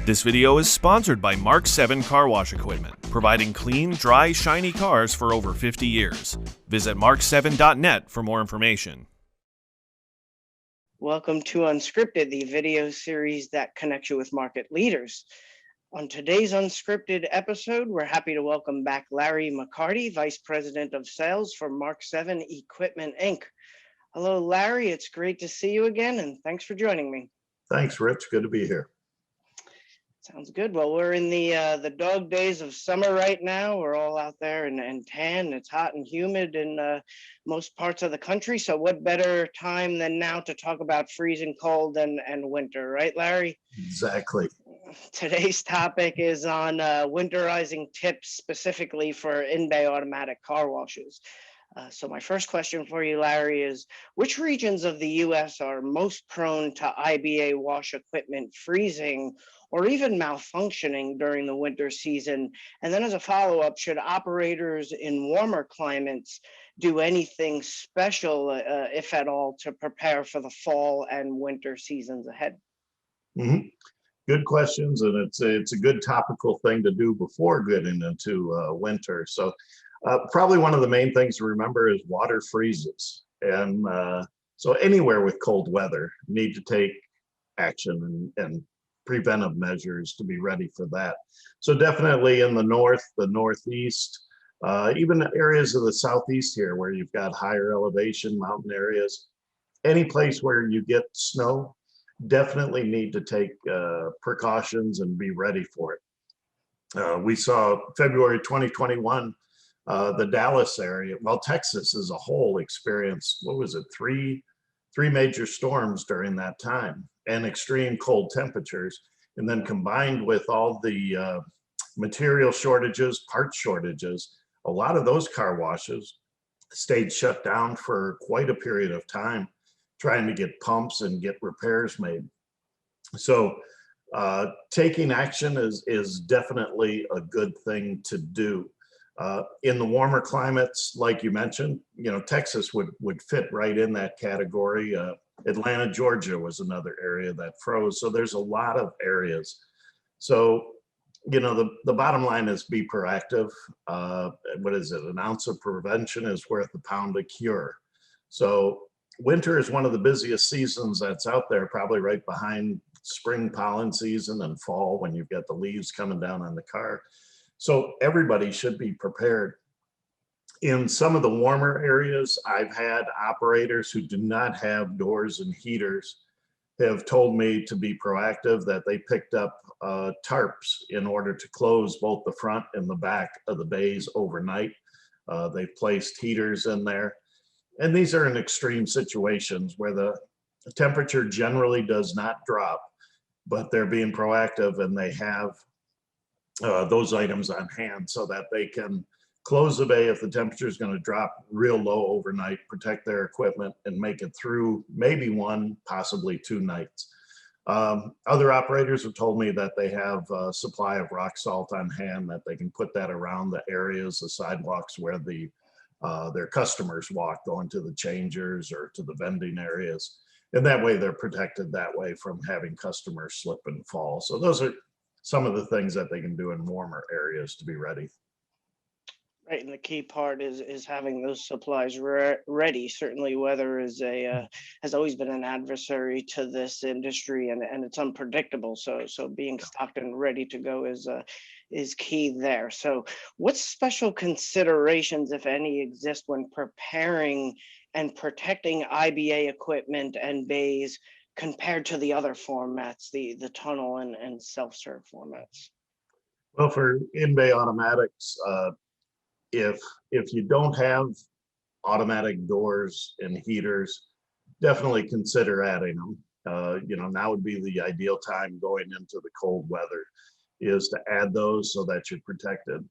This video is sponsored by Mark 7 Car Wash Equipment, providing clean, dry, shiny cars for over 50 years. Visit mark7.net for more information. Welcome to Unscripted, the video series that connects you with market leaders. On today's Unscripted episode, we're happy to welcome back Larry McCarty, Vice President of Sales for Mark 7 Equipment, Inc. Hello, Larry. It's great to see you again, and thanks for joining me. Thanks, Rich. Good to be here. Sounds good. Well, we're in the dog days of summer right now. We're all out there and tan. It's hot and humid in most parts of the country. So what better time than now to talk about freezing cold and winter, right, Larry? Exactly. Today's topic is on winterizing tips specifically for in-bay automatic car washes. So my first question for you, Larry, is which regions of the U.S. are most prone to IBA wash equipment freezing or even malfunctioning during the winter season? And then as a follow-up, should operators in warmer climates do anything special, if at all, to prepare for the fall and winter seasons ahead? Mm-hmm. Good questions, and it's a good topical thing to do before getting into winter. So probably one of the main things to remember is water freezes. And so anywhere with cold weather, need to take action and preventive measures to be ready for that. So definitely in the north, the northeast, even areas of the southeast here where you've got higher elevation, mountain areas, any place where you get snow, definitely need to take precautions and be ready for it. We saw February 2021, the Dallas area, well, Texas as a whole experienced, what was it, three major storms during that time and extreme cold temperatures. And then combined with all the material shortages, parts shortages, a lot of those car washes stayed shut down for quite a period of time, trying to get pumps and get repairs made. So taking action is definitely a good thing to do. In the warmer climates, like you mentioned, Texas would fit right in that category. Atlanta, Georgia was another area that froze. So there's a lot of areas. So, the bottom line is be proactive. What is it? An ounce of prevention is worth a pound of cure. So winter is one of the busiest seasons that's out there, probably right behind spring pollen season and fall when you've got the leaves coming down on the car. So everybody should be prepared. In some of the warmer areas, I've had operators who do not have doors and heaters have told me to be proactive, that they picked up tarps in order to close both the front and the back of the bays overnight. They've placed heaters in there. And these are in extreme situations where the temperature generally does not drop, but they're being proactive and they have those items on hand so that they can close the bay if the temperature is going to drop real low overnight, protect their equipment, and make it through maybe one, possibly 2 nights. Other operators have told me that they have a supply of rock salt on hand, that they can put that around the areas, the sidewalks where their customers walk, going to the changers or to the vending areas. And that way they're protected that way from having customers slip and fall. So those are some of the things that they can do in warmer areas to be ready. Right, and the key part is having those supplies ready. Certainly, weather has always been an adversary to this industry, and it's unpredictable. So being stocked and ready to go is key there. So, what special considerations, if any, exist when preparing and protecting IBA equipment and bays compared to the other formats, the tunnel and self-serve formats? Well, for in-bay automatics, if you don't have automatic doors and heaters, definitely consider adding them. Now would be the ideal time going into the cold weather is to add those so that you're protected.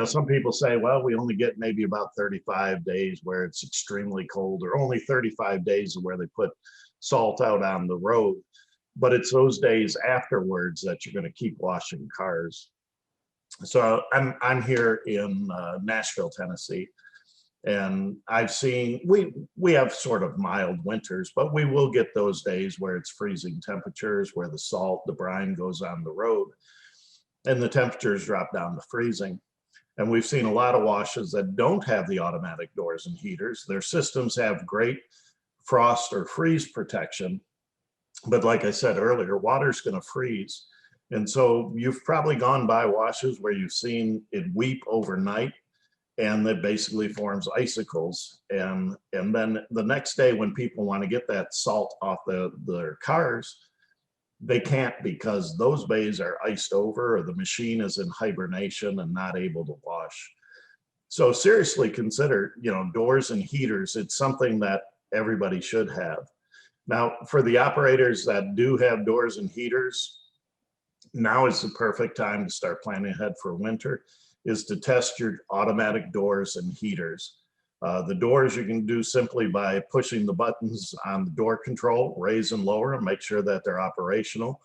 Some people say, well, we only get maybe about 35 days where it's extremely cold, or only 35 days where they put salt out on the road. But it's those days afterwards that you're going to keep washing cars. So I'm here in Nashville, Tennessee, And I've seen, we have sort of mild winters, but we will get those days where it's freezing temperatures, where the salt, the brine goes on the road and the temperatures drop down to freezing. And we've seen a lot of washes that don't have the automatic doors and heaters. Their systems have great frost or freeze protection. But like I said earlier, water's going to freeze. And so you've probably gone by washes where you've seen it weep overnight and that basically forms icicles. And then the next day when people want to get that salt off their cars, they can't because those bays are iced over or the machine is in hibernation and not able to wash. So seriously consider, doors and heaters. It's something that everybody should have. Now, for the operators that do have doors and heaters, now is the perfect time to start planning ahead for winter, is to test your automatic doors and heaters. The doors you can do simply by pushing the buttons on the door control, raise and lower, and make sure that they're operational.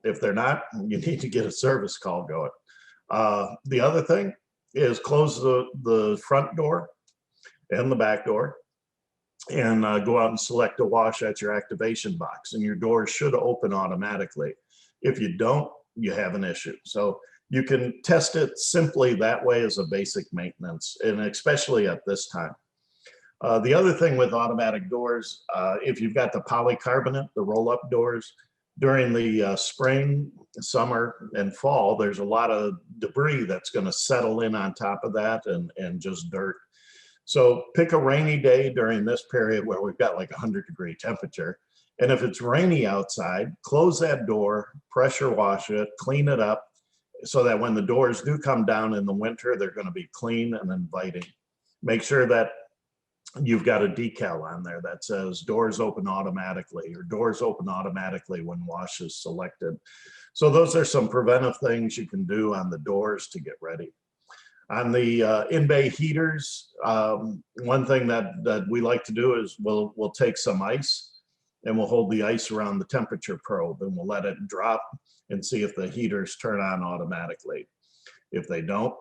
If they're not, you need to get a service call going. The other thing is close the front door and the back door and go out and select a wash at your activation box, and your doors should open automatically. If you don't, you have an issue. So you can test it simply that way as a basic maintenance, and especially at this time. The other thing with automatic doors, if you've got the polycarbonate, the roll-up doors, during the spring, summer, and fall, there's a lot of debris that's going to settle in on top of that and just dirt. So pick a rainy day during this period where we've got like 100-degree temperature. And if it's rainy outside, close that door, pressure wash it, clean it up so that when the doors do come down in the winter, they're going to be clean and inviting. Make sure that you've got a decal on there that says doors open automatically or doors open automatically when wash is selected. So those are some preventive things you can do on the doors to get ready. On the in-bay heaters, one thing that we like to do is we'll take some ice and we'll hold the ice around the temperature probe and we'll let it drop and see if the heaters turn on automatically. If they don't,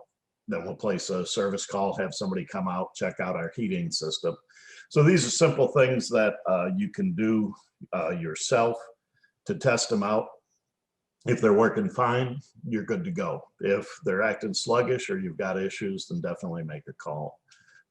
then we'll place a service call, have somebody come out, check out our heating system. So these are simple things that you can do yourself to test them out. If they're working fine, you're good to go. If they're acting sluggish or you've got issues, then definitely make a call.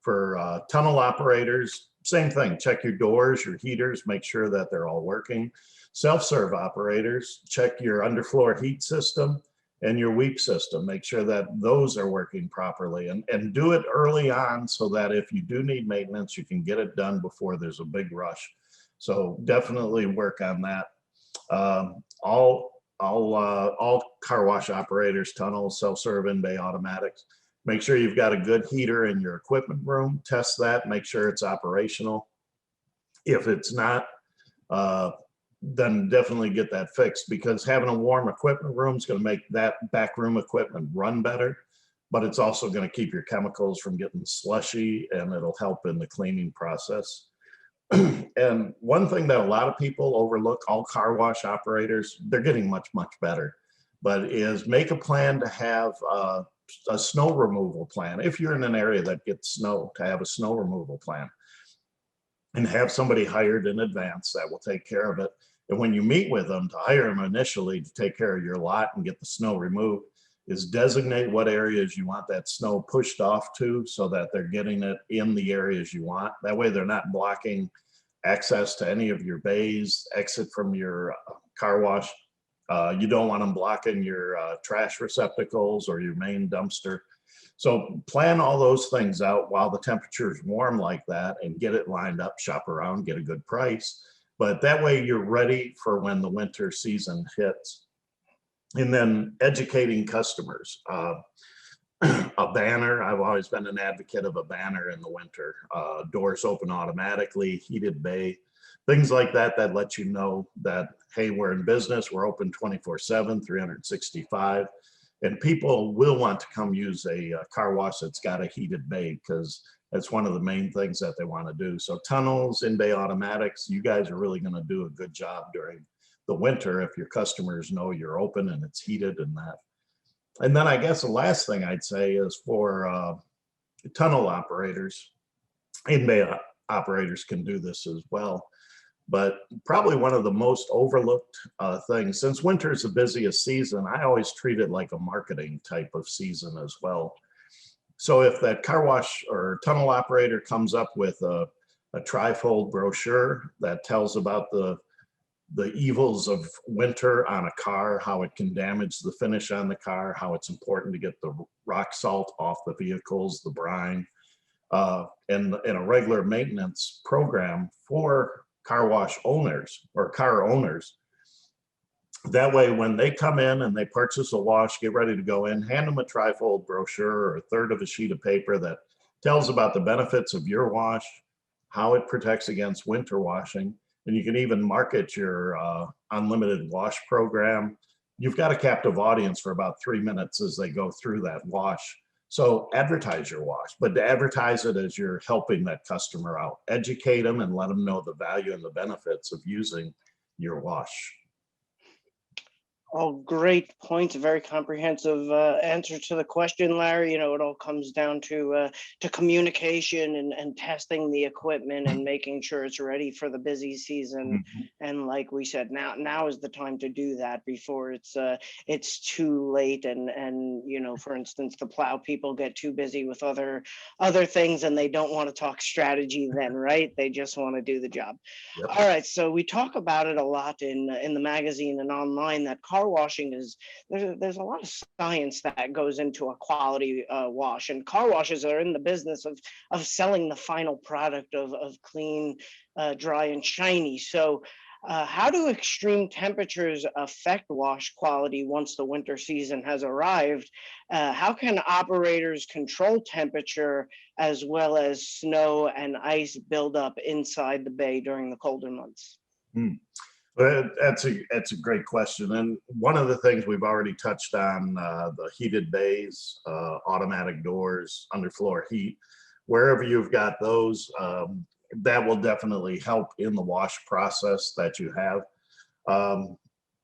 For tunnel operators, same thing. Check your doors, your heaters, make sure that they're all working. Self-serve operators, check your underfloor heat system and your weep system. Make sure that those are working properly and do it early on so that if you do need maintenance, you can get it done before there's a big rush. So definitely work on that. All car wash operators, tunnels, self-serve, in-bay automatics, make sure you've got a good heater in your equipment room. Test that, make sure it's operational. If it's not, then definitely get that fixed, because having a warm equipment room is going to make that backroom equipment run better, but it's also going to keep your chemicals from getting slushy and it'll help in the cleaning process. And one thing that a lot of people overlook, all car wash operators, they're getting much, much better, but is make a plan to have a snow removal plan. If you're in an area that gets snow, to have a snow removal plan and have somebody hired in advance that will take care of it. And when you meet with them, to hire them initially to take care of your lot and get the snow removed, is designate what areas you want that snow pushed off to so that they're getting it in the areas you want. That way they're not blocking access to any of your bays, exit from your car wash. You don't want them blocking your trash receptacles or your main dumpster. So plan all those things out while the temperature is warm like that and get it lined up, shop around, get a good price. But that way you're ready for when the winter season hits. And then educating customers. A banner, I've always been an advocate of a banner in the winter. Doors open automatically, heated bay, things like that that let you know that, hey, we're in business, we're open 24/7, 365. And people will want to come use a car wash that's got a heated bay, because that's one of the main things that they want to do. So tunnels, in-bay automatics, you guys are really going to do a good job during the winter if your customers know you're open and it's heated and that. And then I guess the last thing I'd say is for tunnel operators, In-bay operators can do this as well. But probably one of the most overlooked things, since winter is the busiest season, I always treat it like a marketing type of season as well. So if that car wash or tunnel operator comes up with a trifold brochure that tells about the evils of winter on a car, how it can damage the finish on the car, how it's important to get the rock salt off the vehicles, the brine, and a regular maintenance program for car wash owners or car owners. That way, when they come in and they purchase a wash, get ready to go in, hand them a trifold brochure or a third of a sheet of paper that tells about the benefits of your wash, how it protects against winter washing, and you can even market your unlimited wash program. You've got a captive audience for about 3 minutes as they go through that wash. So advertise your wash, but to advertise it as you're helping that customer out. Educate them and let them know the value and the benefits of using your wash. All great points, a very comprehensive answer to the question, Larry. You know, it all comes down to communication and testing the equipment and making sure it's ready for the busy season. And like we said, now is the time to do that before it's too late. And you know, for instance, the plow people get too busy with other things and they don't want to talk strategy then, right? They just want to do the job. Yep. All right, so we talk about it a lot in the magazine and online that car washing is there's a lot of science that goes into a quality wash, and car washes are in the business of selling the final product of clean, dry, and shiny. So how do extreme temperatures affect wash quality once the winter season has arrived? How can operators control temperature as well as snow and ice buildup inside the bay during the colder months? That's a great question. And one of the things we've already touched on, the heated bays, automatic doors, underfloor heat, wherever you've got those, that will definitely help in the wash process that you have.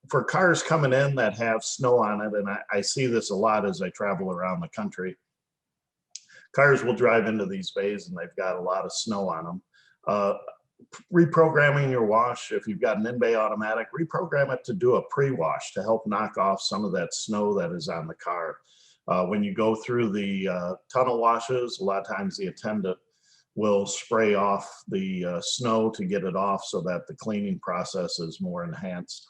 For cars coming in that have snow on it, and I see this a lot as I travel around the country, cars will drive into these bays and they've got a lot of snow on them. Reprogramming your wash, if you've got an in-bay automatic, reprogram it to do a pre-wash to help knock off some of that snow that is on the car. When you go through the tunnel washes, a lot of times the attendant will spray off the snow to get it off so that the cleaning process is more enhanced.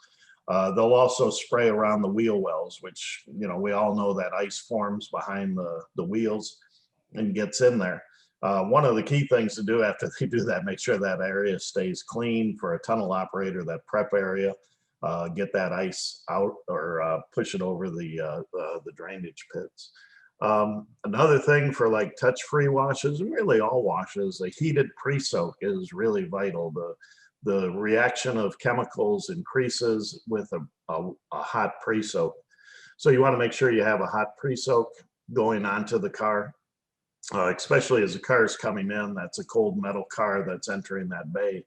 They'll also spray around the wheel wells, which, you know, we all know that ice forms behind the wheels and gets in there. One of the key things to do after they do that, make sure that area stays clean for a tunnel operator, that prep area, get that ice out or push it over the drainage pits. Another thing for like touch-free washes, and really all washes, a heated pre-soak is really vital. The reaction of chemicals increases with a hot pre-soak. So you want to make sure you have a hot pre-soak going onto the car. Especially as the car is coming in, that's a cold metal car that's entering that bay.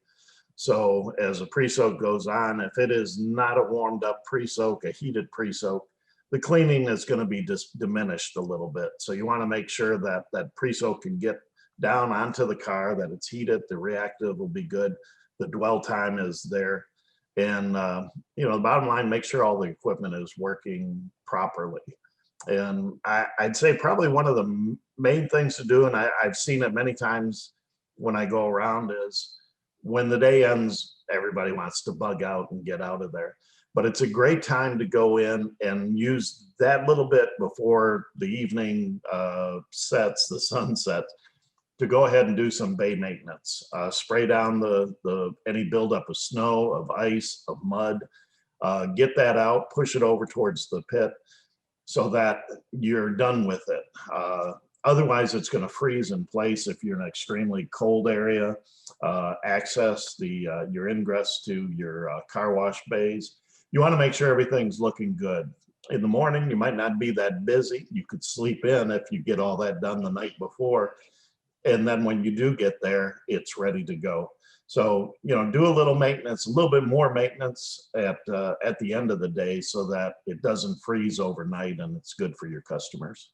So as a pre-soak goes on, if it is not a warmed up pre-soak, a heated pre-soak, the cleaning is going to be just diminished a little bit. So you want to make sure that that pre-soak can get down onto the car, that it's heated, the reactive will be good, the dwell time is there. And, you know, the bottom line, make sure all the equipment is working properly. And I'd say probably one of the main things to do, and I've seen it many times when I go around, is when the day ends, everybody wants to bug out and get out of there. But it's a great time to go in and use that little bit before the evening sets, the sunset, to go ahead and do some bay maintenance. Spray down any buildup of snow, of ice, of mud, get that out, push it over towards the pit, so that you're done with it. Otherwise, it's going to freeze in place if you're in an extremely cold area. Access your ingress to your car wash bays. You want to make sure everything's looking good. In the morning, you might not be that busy. You could sleep in if you get all that done the night before. And then when you do get there, it's ready to go. So, you know, do a little maintenance, a little bit more maintenance at the end of the day so that it doesn't freeze overnight and it's good for your customers.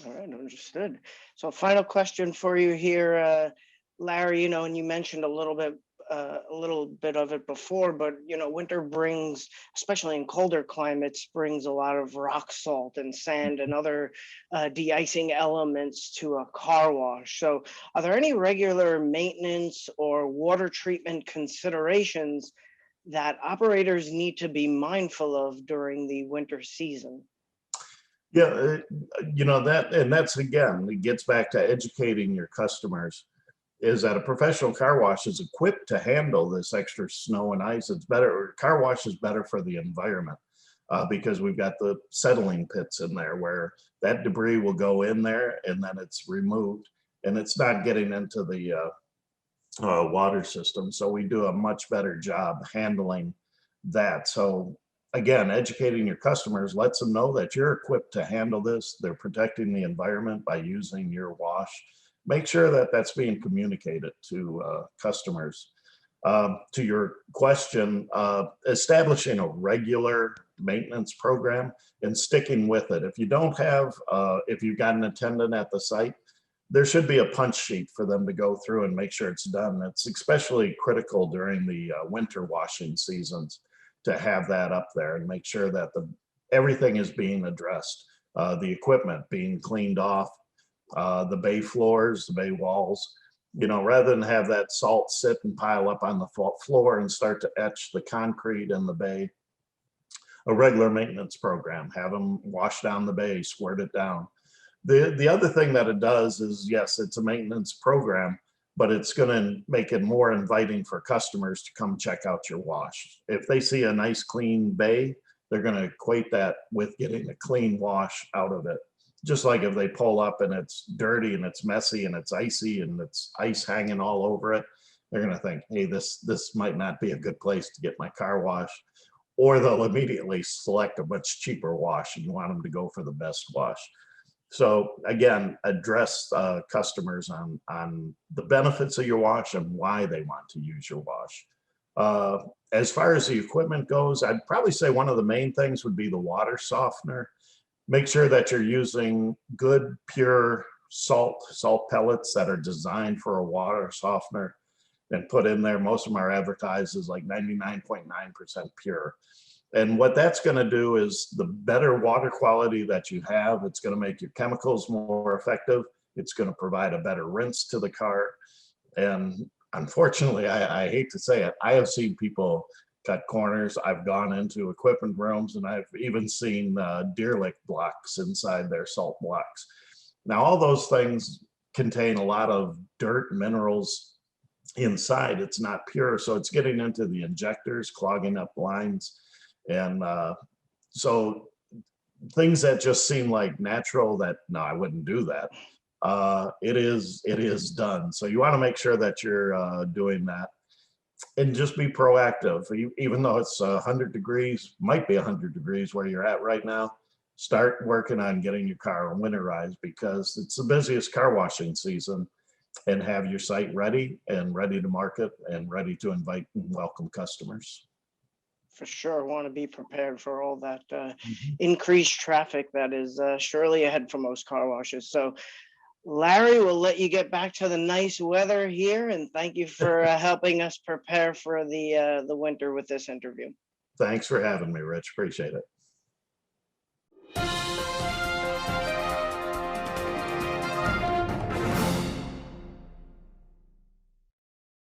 All right, understood. So final question for you here, Larry, and you mentioned a little bit of it before, but winter brings, especially in colder climates, brings a lot of rock salt and sand and other de-icing elements to a car wash. So are there any regular maintenance or water treatment considerations that operators need to be mindful of during the winter season? Yeah, that, and that's again, it gets back to educating your customers. Is that a professional car wash is equipped to handle this extra snow and ice? It's better. Car wash is better for the environment because we've got the settling pits in there where that debris will go in there and then it's removed and it's not getting into the water system. So we do a much better job handling that. So again, educating your customers lets them know that you're equipped to handle this. They're protecting the environment by using your wash. Make sure that that's being communicated to customers. To your question, establishing a regular maintenance program and sticking with it. If you don't have, if you've got an attendant at the site, there should be a punch sheet for them to go through and make sure it's done. It's especially critical during the winter washing seasons to have that up there and make sure that everything is being addressed. The equipment being cleaned off, the bay floors, the bay walls, rather than have that salt sit and pile up on the floor and start to etch the concrete in the bay. A regular maintenance program, have them wash down the bay, squirt it down. The other thing that it does is, yes, it's a maintenance program, but it's going to make it more inviting for customers to come check out your wash. If they see a nice clean bay, they're going to equate that with getting a clean wash out of it. Just like if they pull up and it's dirty and it's messy and it's icy and it's ice hanging all over it, they're going to think, hey, this might not be a good place to get my car washed. Or they'll immediately select a much cheaper wash and you want them to go for the best wash. So again, address customers on the benefits of your wash and why they want to use your wash. As far as the equipment goes, I'd probably say one of the main things would be the water softener. Make sure that you're using good, pure salt pellets that are designed for a water softener and put in there. Most of them are advertised as like 99.9% pure. And what that's going to do is the better water quality that you have, it's going to make your chemicals more effective. It's going to provide a better rinse to the car. And unfortunately, I hate to say it, I have seen people cut corners. I've gone into equipment rooms and I've even seen deer lick blocks inside their salt blocks. Now, all those things contain a lot of dirt, minerals inside. It's not pure, so it's getting into the injectors, clogging up lines. And so things that just seem like natural, that no, I wouldn't do that. It is done. So you want to make sure that you're doing that and just be proactive. Even though it's 100 degrees, might be 100 degrees where you're at right now, start working on getting your car winterized because it's the busiest car washing season, and have your site ready and ready to market and ready to invite and welcome customers. For sure, want to be prepared for all that increased traffic that is surely ahead for most car washes. So Larry, we'll let you get back to the nice weather here, and thank you for helping us prepare for the winter with this interview. Thanks for having me, Rich. Appreciate it.